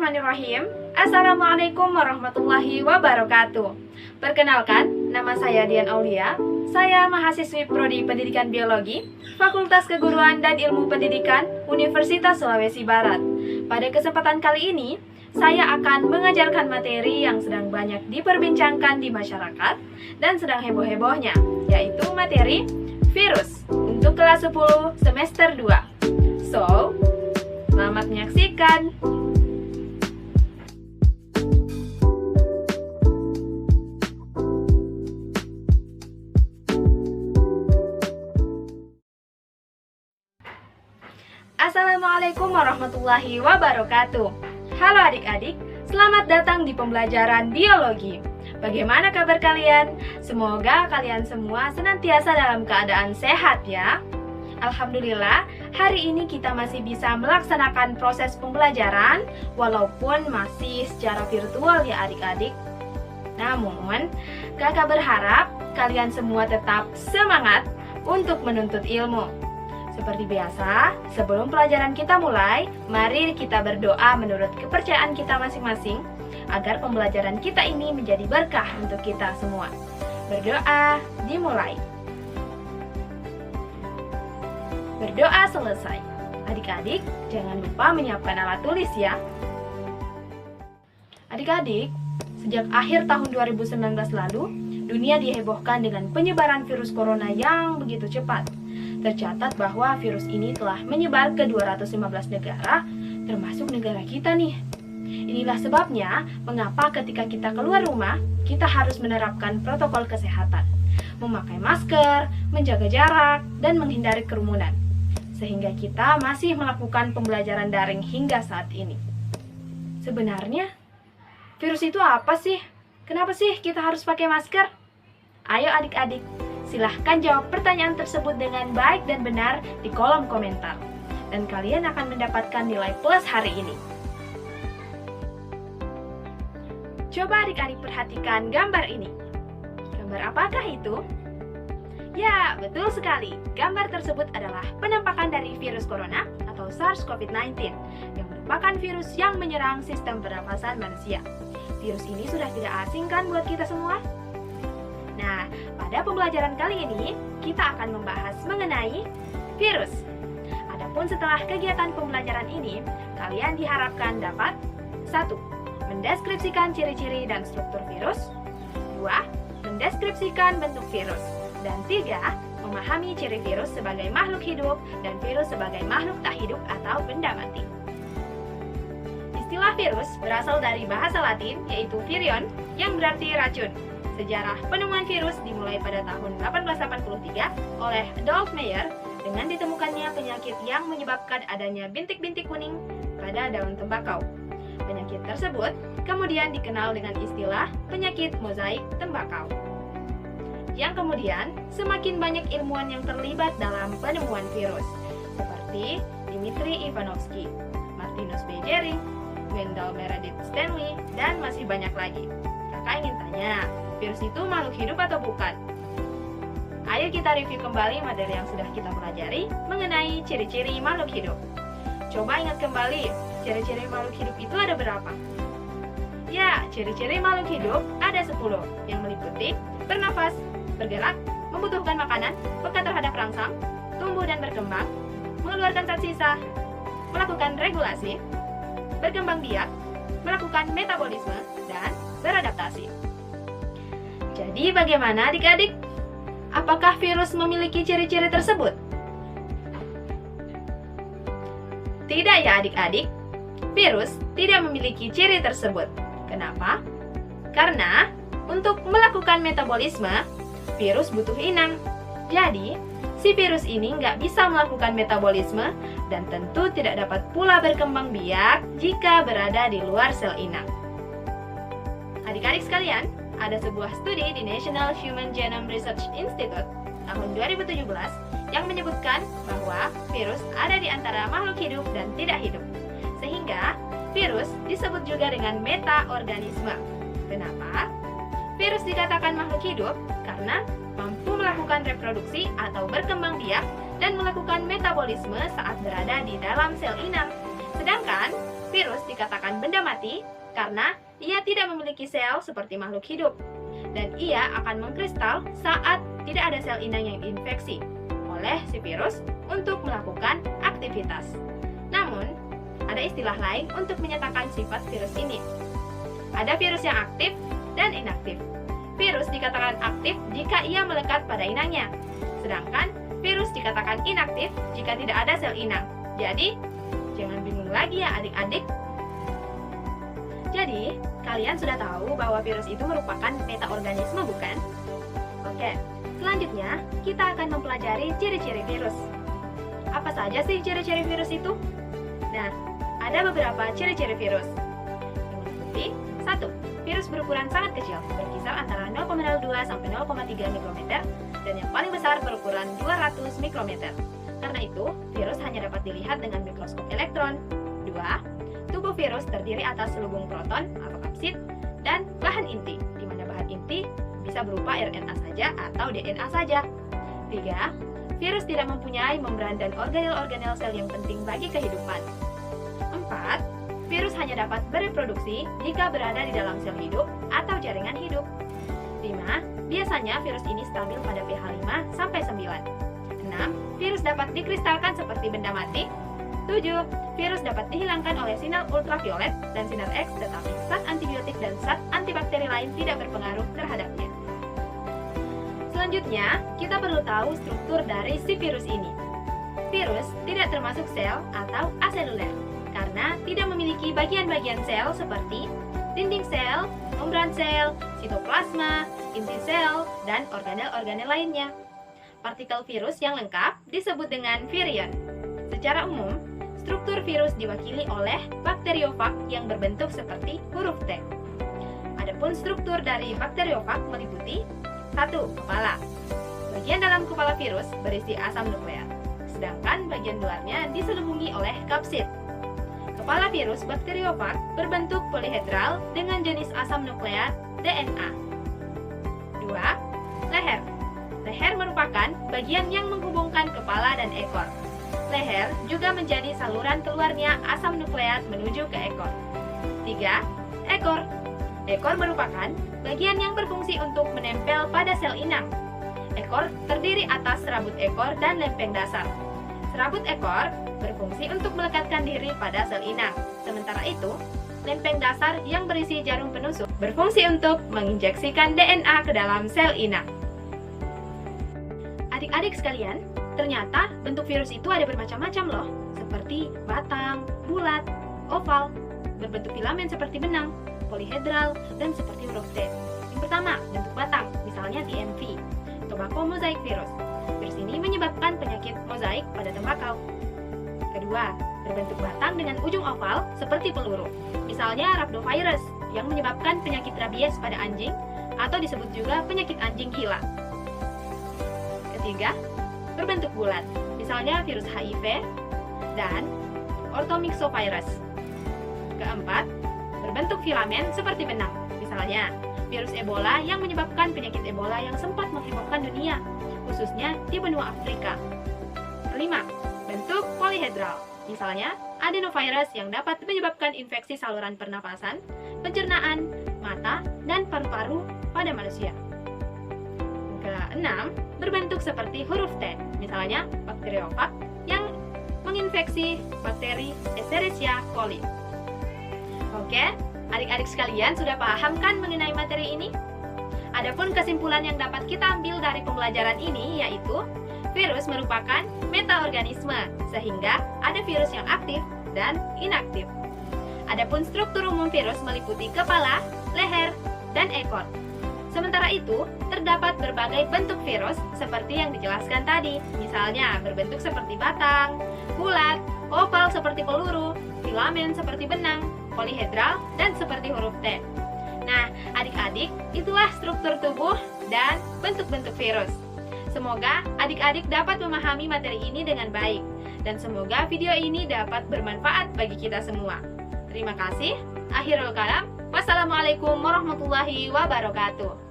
Bismillahirrahmanirrahim. Assalamualaikum warahmatullahi wabarakatuh. Perkenalkan, nama saya Dian Aulia. Saya mahasiswi Prodi Pendidikan Biologi, Fakultas Keguruan dan Ilmu Pendidikan, Universitas Sulawesi Barat. Pada kesempatan kali ini, saya akan mengajarkan materi yang sedang banyak diperbincangkan di masyarakat dan sedang heboh-hebohnya, yaitu materi virus untuk kelas 10 semester 2. So, selamat menyaksikan. Assalamualaikum warahmatullahi wabarakatuh. Halo adik-adik, selamat datang di pembelajaran biologi. Bagaimana kabar kalian? Semoga kalian semua senantiasa dalam keadaan sehat ya. Alhamdulillah, hari ini kita masih bisa melaksanakan proses pembelajaran walaupun masih secara virtual ya adik-adik. Namun, kakak berharap kalian semua tetap semangat untuk menuntut ilmu. Seperti biasa, sebelum pelajaran kita mulai, mari kita berdoa menurut kepercayaan kita masing-masing agar pembelajaran kita ini menjadi berkah untuk kita semua. Berdoa dimulai. Berdoa selesai. Adik-adik, jangan lupa menyiapkan alat tulis ya. Adik-adik, sejak akhir tahun 2019 lalu, dunia dihebohkan dengan penyebaran virus corona yang begitu cepat. Tercatat bahwa virus ini telah menyebar ke 215 negara, termasuk negara kita nih. Inilah sebabnya mengapa ketika kita keluar rumah, kita harus menerapkan protokol kesehatan, memakai masker, menjaga jarak, dan menghindari kerumunan. Sehingga kita masih melakukan pembelajaran daring hingga saat ini. Sebenarnya, virus itu apa sih? Kenapa sih kita harus pakai masker? Ayo adik-adik, silahkan jawab pertanyaan tersebut dengan baik dan benar di kolom komentar. Dan kalian akan mendapatkan nilai plus hari ini. Coba adik-adik perhatikan gambar ini. Gambar apakah itu? Ya, betul sekali. Gambar tersebut adalah penampakan dari virus corona atau SARS-CoV-19 yang merupakan virus yang menyerang sistem pernafasan manusia. Virus ini sudah tidak asing kan buat kita semua? Nah, pada pembelajaran kali ini, kita akan membahas mengenai virus. Adapun setelah kegiatan pembelajaran ini, kalian diharapkan dapat 1. Mendeskripsikan ciri-ciri dan struktur virus. 2. Mendeskripsikan bentuk virus. Dan 3. Memahami ciri virus sebagai makhluk hidup dan virus sebagai makhluk tak hidup atau benda mati. Istilah virus berasal dari bahasa Latin yaitu virion yang berarti racun. Sejarah penemuan virus dimulai pada tahun 1883 oleh Adolf Meyer dengan ditemukannya penyakit yang menyebabkan adanya bintik-bintik kuning pada daun tembakau. Penyakit tersebut kemudian dikenal dengan istilah penyakit mozaik tembakau. Yang kemudian semakin banyak ilmuwan yang terlibat dalam penemuan virus, seperti Dmitri Ivanovsky, Martinus B. Jering, Wendell Meredith Stanley, dan masih banyak lagi. Kakak ingin tanya, virus itu makhluk hidup atau bukan? Ayo kita review kembali materi yang sudah kita pelajari mengenai ciri-ciri makhluk hidup. Coba ingat kembali, ciri-ciri makhluk hidup itu ada berapa? Ya, ciri-ciri makhluk hidup ada 10, yang meliputi bernafas, bergerak, membutuhkan makanan, peka terhadap rangsang, tumbuh dan berkembang, mengeluarkan zat sisa, melakukan regulasi, berkembang biak, melakukan metabolisme, dan beradaptasi. Jadi bagaimana adik-adik? Apakah virus memiliki ciri-ciri tersebut? Tidak ya adik-adik, virus tidak memiliki ciri tersebut. Kenapa? Karena untuk melakukan metabolisme, virus butuh inang. Jadi, si virus ini nggak bisa melakukan metabolisme dan tentu tidak dapat pula berkembang biak jika berada di luar sel inang. Adik-adik sekalian, ada sebuah studi di National Human Genome Research Institute tahun 2017 yang menyebutkan bahwa virus ada di antara makhluk hidup dan tidak hidup. Sehingga, virus disebut juga dengan metaorganisme. Kenapa? Virus dikatakan makhluk hidup karena mampu melakukan reproduksi atau berkembang biak dan melakukan metabolisme saat berada di dalam sel inang. Sedangkan virus dikatakan benda mati karena ia tidak memiliki sel seperti makhluk hidup, dan ia akan mengkristal saat tidak ada sel inang yang diinfeksi oleh si virus untuk melakukan aktivitas. Namun, ada istilah lain untuk menyatakan sifat virus ini. Ada virus yang aktif dan inaktif. Virus dikatakan aktif jika ia melekat pada inangnya, sedangkan virus dikatakan inaktif jika tidak ada sel inang. Jadi, jangan bingung lagi ya adik-adik. Jadi, kalian sudah tahu bahwa virus itu merupakan metaorganisme, bukan? Oke, selanjutnya kita akan mempelajari ciri-ciri virus. Apa saja sih ciri-ciri virus itu? Nah, ada beberapa ciri-ciri virus. Yang meliputi 1. Virus berukuran sangat kecil, berkisar antara 0,02 sampai 0,3 mikrometer, dan yang paling besar berukuran 200 mikrometer. Karena itu, virus hanya dapat dilihat dengan mikroskop elektron. 2. Tubuh virus terdiri atas selubung proton atau kapsid dan bahan inti, di mana bahan inti bisa berupa RNA saja atau DNA saja. 3. Virus tidak mempunyai membran dan organel-organel sel yang penting bagi kehidupan. 4. Virus hanya dapat bereproduksi jika berada di dalam sel hidup atau jaringan hidup. 5. Biasanya virus ini stabil pada pH 5 sampai 9. 6. Virus dapat dikristalkan seperti benda mati. 7. Virus dapat dihilangkan oleh sinar ultraviolet dan sinar X, tetapi zat antibiotik dan zat antibakteri lain tidak berpengaruh terhadapnya. Selanjutnya, kita perlu tahu struktur dari si virus ini. Virus tidak termasuk sel atau aseluler, karena tidak memiliki bagian-bagian sel seperti dinding sel, membran sel, sitoplasma, inti sel, dan organel-organel lainnya. Partikel virus yang lengkap disebut dengan virion. Secara umum, struktur virus diwakili oleh bakteriofag yang berbentuk seperti huruf T. Adapun struktur dari bakteriofag meliputi 1. Kepala. Bagian dalam kepala virus berisi asam nukleat, sedangkan bagian luarnya diselubungi oleh kapsid. Kepala virus bakteriofag berbentuk polihedral dengan jenis asam nukleat DNA. 2. Leher. Leher merupakan bagian yang menghubungkan kepala dan ekor. Leher juga menjadi saluran keluarnya asam nukleat menuju ke ekor. 3. Ekor. Ekor merupakan bagian yang berfungsi untuk menempel pada sel inang. Ekor terdiri atas serabut ekor dan lempeng dasar. Serabut ekor berfungsi untuk melekatkan diri pada sel inang. Sementara itu, lempeng dasar yang berisi jarum penusuk berfungsi untuk menginjeksikan DNA ke dalam sel inang. Adik-adik sekalian, ternyata bentuk virus itu ada bermacam-macam loh, seperti batang, bulat, oval, berbentuk filamen seperti benang, polihedral, dan seperti huruf T. Yang pertama, bentuk batang, misalnya TMV, tobacco mosaic virus. Virus ini menyebabkan penyakit mozaik pada tembakau. Kedua, berbentuk batang dengan ujung oval seperti peluru, misalnya rhabdovirus yang menyebabkan penyakit rabies pada anjing atau disebut juga penyakit anjing gila. Ketiga, berbentuk bulat, misalnya virus HIV dan orthomyxovirus. Keempat, berbentuk filamen seperti benang, misalnya virus Ebola yang menyebabkan penyakit Ebola yang sempat menghebohkan dunia, khususnya di benua Afrika. Kelima, bentuk polihedral, misalnya adenovirus yang dapat menyebabkan infeksi saluran pernapasan, pencernaan, mata, dan paru-paru pada manusia. Keenam, berbentuk seperti huruf T, misalnya bakteriofag yang menginfeksi bakteri Escherichia coli. Oke, adik-adik sekalian sudah paham kan mengenai materi ini? Adapun kesimpulan yang dapat kita ambil dari pembelajaran ini yaitu virus merupakan metaorganisme, sehingga ada virus yang aktif dan inaktif. Adapun struktur umum virus meliputi kepala, leher, dan ekor. Sementara itu, terdapat berbagai bentuk virus seperti yang dijelaskan tadi, misalnya berbentuk seperti batang, bulat, oval seperti peluru, filamen seperti benang, polihedral, dan seperti huruf T. Nah, adik-adik, itulah struktur tubuh dan bentuk-bentuk virus. Semoga adik-adik dapat memahami materi ini dengan baik, dan semoga video ini dapat bermanfaat bagi kita semua. Terima kasih. Akhirul kalam. Wassalamualaikum warahmatullahi wabarakatuh.